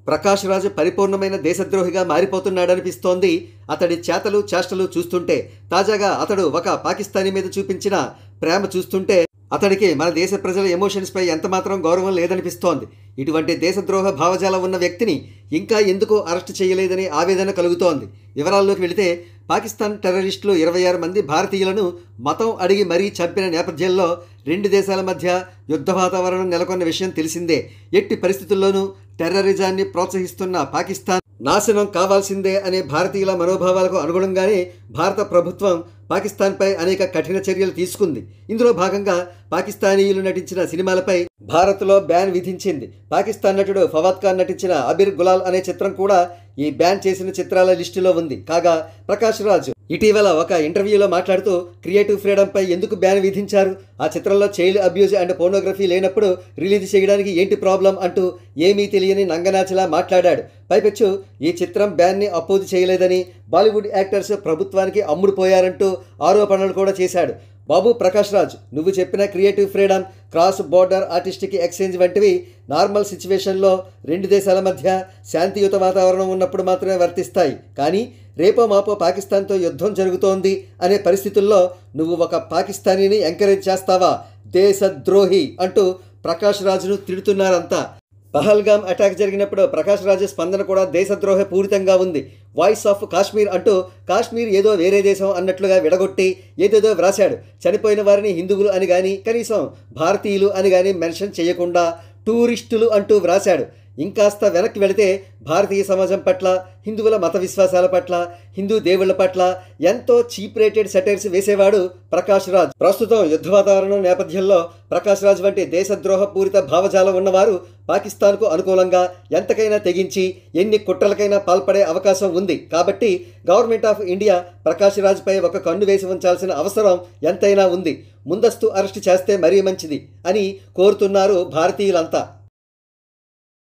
ప్రకాష్ రాజ్ పరిపూర్ణమైన దేశద్రోహిగా మారిపోతున్నాడనిపిస్తోంది అతడి చేతలు చేష్టలు చూస్తుంటే. తాజాగా అతడు ఒక పాకిస్తానీ మీద చూపించిన ప్రేమ చూస్తుంటే అతడికి మన దేశ ప్రజల ఎమోషన్స్పై ఎంతమాత్రం గౌరవం లేదనిపిస్తోంది. ఇటువంటి దేశద్రోహ భావజాలం ఉన్న వ్యక్తిని ఇంకా ఎందుకో అరెస్ట్ చేయలేదని ఆవేదన కలుగుతోంది. వివరాల్లోకి వెళితే పాకిస్తాన్ టెర్రరిస్టులు 26 మంది భారతీయులను మతం అడిగి మరీ చంపిన నేపథ్యంలో రెండు దేశాల మధ్య యుద్ధ వాతావరణం నెలకొన్న విషయం తెలిసిందే. ఎట్టి పరిస్థితుల్లోనూ టెర్రరిజాన్ని ప్రోత్సహిస్తున్న పాకిస్తాన్ నాశనం కావాల్సిందే అనే భారతీయుల మనోభావాలకు అనుగుణంగానే భారత ప్రభుత్వం పాకిస్తాన్పై అనేక కఠిన చర్యలు తీసుకుంది. ఇందులో భాగంగా పాకిస్తానీయులు నటించిన సినిమాలపై భారత్లో బ్యాన్ విధించింది. పాకిస్తాన్ నటుడు ఫవాద్ ఖాన్ నటించిన అబిర్ గులాల్ అనే చిత్రం కూడా ఈ బ్యాన్ చేసిన చిత్రాల లిస్టులో ఉంది. కాగా ప్రకాష్ రాజ్ ఇటీవల ఒక ఇంటర్వ్యూలో మాట్లాడుతూ క్రియేటివ్ ఫ్రీడమ్ పై ఎందుకు బ్యాన్ విధించారు, ఆ చిత్రంలో చైల్డ్ అబ్యూజ్ అండ్ పోర్నోగ్రఫీ లేనప్పుడు రిలీజ్ చేయడానికి ఏంటి ప్రాబ్లం అంటూ ఏమీ తెలియని నంగనాచిలా మాట్లాడాడు. పైపెచ్చు ఈ చిత్రం బ్యాన్ని అపోజ్ చేయలేదని, బాలీవుడ్ యాక్టర్స్ ప్రభుత్వానికి అమ్ముడుపోయారంటూ ఆరోపణలు కూడా చేశాడు. బాబు ప్రకాష్ రాజ్, నువ్వు చెప్పిన creative freedom, cross border artistic exchange వంటివి నార్మల్ సిచ్యువేషన్లో రెండు దేశాల మధ్య శాంతియుత వాతావరణం ఉన్నప్పుడు మాత్రమే వర్తిస్తాయి. కానీ రేపో మాపో పాకిస్తాన్తో యుద్ధం జరుగుతోంది అనే పరిస్థితుల్లో నువ్వు ఒక పాకిస్తానీని ఎంకరేజ్ చేస్తావా, దేశద్రోహి అంటూ ప్రకాష్ రాజ్ను తిడుతున్నారంతా. పహల్గామ్ అటాక్ జరిగినప్పుడు ప్రకాష్ రాజ్ స్పందన కూడా దేశద్రోహ పూరితంగా ఉంది. వాయిస్ ఆఫ్ కాశ్మీర్ అంటూ కాశ్మీర్ ఏదో వేరే దేశం అన్నట్లుగా విడగొట్టి ఏదేదో వ్రాశాడు. చనిపోయిన వారిని హిందువులు అని కానీ కనీసం భారతీయులు అని కానీ మెన్షన్ చేయకుండా టూరిస్టులు అంటూ వ్రాశాడు. ఇంకాస్త వెనక్కి వెళితే భారతీయ సమాజం పట్ల, హిందువుల మత విశ్వాసాల పట్ల, హిందూ దేవుళ్ల పట్ల ఎంతో చీప్ రేటెడ్ సెటైర్స్ వేసేవాడు ప్రకాష్ రాజ్. ప్రస్తుతం యుద్ధ వాతావరణం నేపథ్యంలో ప్రకాష్ రాజ్ వంటి దేశద్రోహ పూరిత భావజాలం ఉన్నవారు పాకిస్తాన్కు అనుకూలంగా ఎంతకైనా తెగించి ఎన్ని కుట్రలకైనా పాల్పడే అవకాశం ఉంది. కాబట్టి గవర్నమెంట్ ఆఫ్ ఇండియా ప్రకాష్ రాజ్పై ఒక కన్ను వేసి ఉంచాల్సిన అవసరం ఎంతైనా ఉంది. ముందస్తు అరెస్టు చేస్తే మరీ మంచిది అని కోరుతున్నారు భారతీయులంతా.